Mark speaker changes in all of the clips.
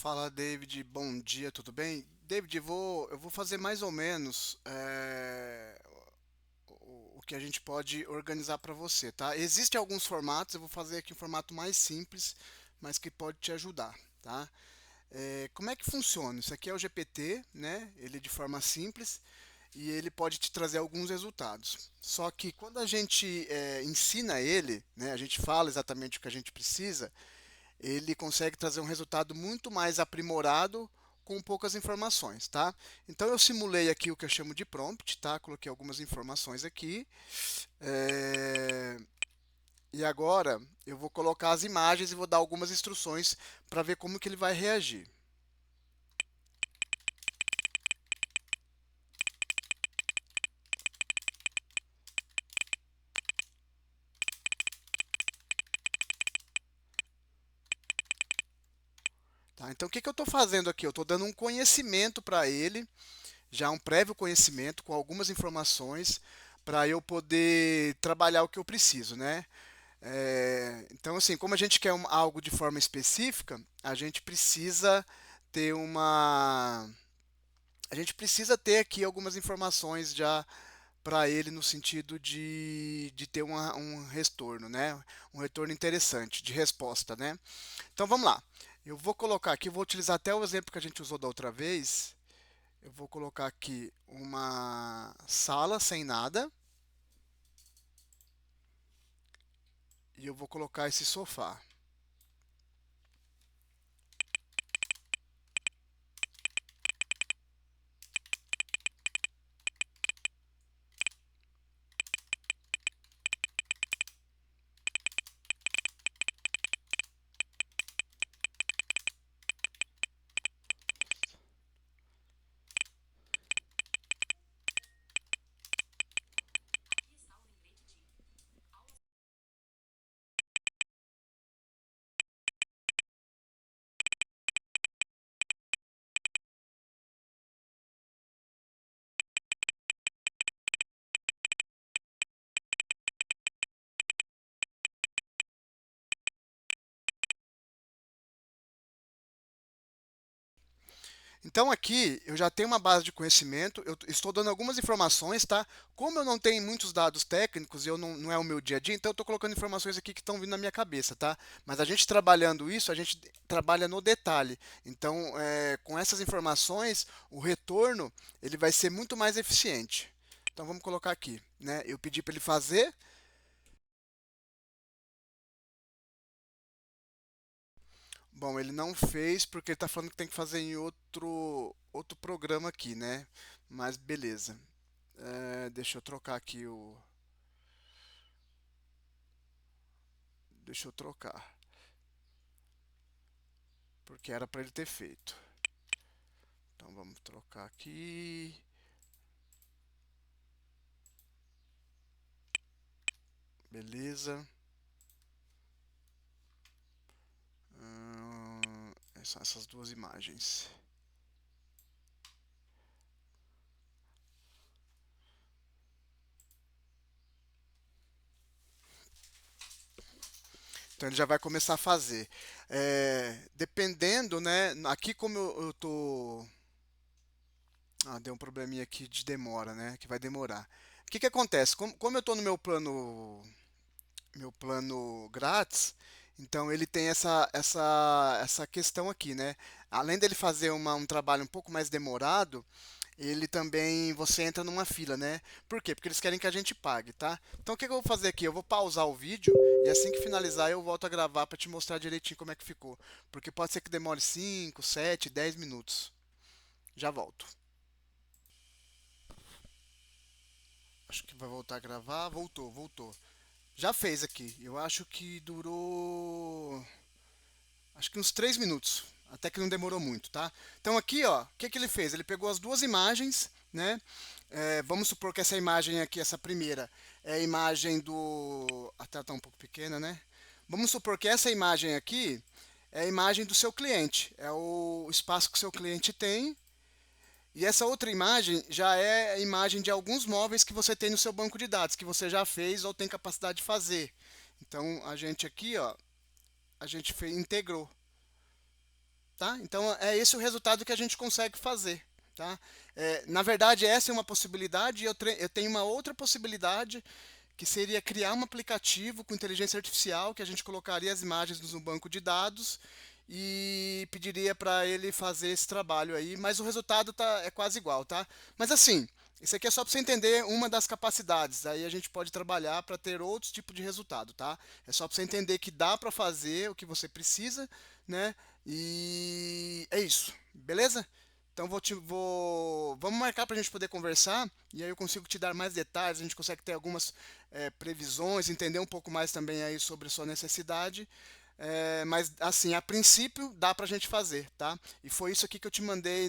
Speaker 1: Fala, David. Bom dia, tudo bem? David, eu vou fazer mais ou menos o que a gente pode organizar para você, tá? Existem alguns formatos, eu vou fazer aqui um formato mais simples, mas que pode te ajudar, tá? Como é que funciona? Isso aqui é o GPT, né? Ele de forma simples e ele pode te trazer alguns resultados. Só que quando a gente ensina ele, né? A gente fala exatamente o que a gente precisa, ele consegue trazer um resultado muito mais aprimorado com poucas informações, tá? Então eu simulei aqui o que eu chamo de prompt, tá? Coloquei algumas informações aqui. é, E agora eu vou colocar as imagens e vou dar algumas instruções para ver como que ele vai reagir. Tá? Então o que que eu estou fazendo aqui? Eu estou dando um conhecimento para ele, já um prévio conhecimento com algumas informações para eu poder trabalhar o que eu preciso, né? Então, assim, como a gente quer algo de forma específica, a gente precisa ter uma. A gente precisa ter aqui algumas informações já para ele no sentido de ter um retorno, né? Um retorno interessante de resposta, né? Então vamos lá. Eu vou colocar aqui, vou utilizar até o exemplo que a gente usou da outra vez. Eu vou colocar aqui uma sala sem nada e eu vou colocar esse sofá. Então aqui eu já tenho uma base de conhecimento, eu estou dando algumas informações, tá? Como eu não tenho muitos dados técnicos e eu não é o meu dia a dia, então eu estou colocando informações aqui que estão vindo na minha cabeça, tá? Mas a gente trabalhando isso, a gente trabalha no detalhe. Então, com essas informações, o retorno ele vai ser muito mais eficiente. Então vamos colocar aqui, né? Eu pedi para ele fazer. Bom, ele não fez porque ele está falando que tem que fazer em outro programa aqui, né? Mas beleza. Deixa eu trocar aqui o. Deixa eu trocar. Porque era para ele ter feito. Então vamos trocar aqui. Beleza. São essas duas imagens. Então ele já vai começar a fazer. Dependendo, né? Aqui como eu tô. Ah, deu um probleminha aqui de demora, né? Que vai demorar. O que que acontece? Como eu estou no meu plano grátis, então ele tem essa questão aqui, né? Além dele fazer um trabalho um pouco mais demorado, ele também, você entra numa fila, né? Por quê? Porque eles querem que a gente pague, tá? Então o que que eu vou fazer aqui? Eu vou pausar o vídeo e assim que finalizar eu volto a gravar para te mostrar direitinho como é que ficou. Porque pode ser que demore 5, 7, 10 minutos. Já volto. Acho que vai voltar a gravar. Voltou, voltou. Já fez aqui. Eu acho que durou. Acho que uns 3 minutos. Até que não demorou muito, tá? Então aqui, ó, o que que ele fez? Ele pegou as duas imagens, né? Vamos supor que essa imagem aqui, essa primeira, é a imagem do. A tela tá um pouco pequena, né? Vamos supor que essa imagem aqui é a imagem do seu cliente. É o espaço que o seu cliente tem. E essa outra imagem já é a imagem de alguns móveis que você tem no seu banco de dados, que você já fez ou tem capacidade de fazer. Então a gente aqui, ó, a gente integrou. tá? Então é esse o resultado que a gente consegue fazer, tá? Na verdade, essa é uma possibilidade e eu tenho uma outra possibilidade que seria criar um aplicativo com inteligência artificial que a gente colocaria as imagens no banco de dados e pediria para ele fazer esse trabalho aí, mas o resultado é quase igual, tá? Mas assim, isso aqui é só para você entender uma das capacidades, aí a gente pode trabalhar para ter outros tipos de resultado, tá? É só para você entender que dá para fazer o que você precisa, né? E é isso, beleza? Então vamos marcar para a gente poder conversar e aí eu consigo te dar mais detalhes, a gente consegue ter algumas previsões, entender um pouco mais também aí sobre a sua necessidade. Mas assim, a princípio dá para a gente fazer, tá? E foi isso aqui que eu te mandei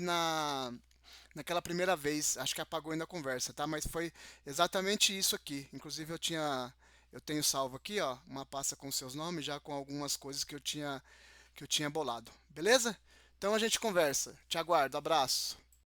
Speaker 1: naquela primeira vez, acho que apagou ainda a conversa, tá? Mas foi exatamente isso aqui. Inclusive eu tenho salvo aqui, ó, uma pasta com seus nomes já com algumas coisas que eu tinha bolado, beleza? Então a gente conversa. Te aguardo, abraço.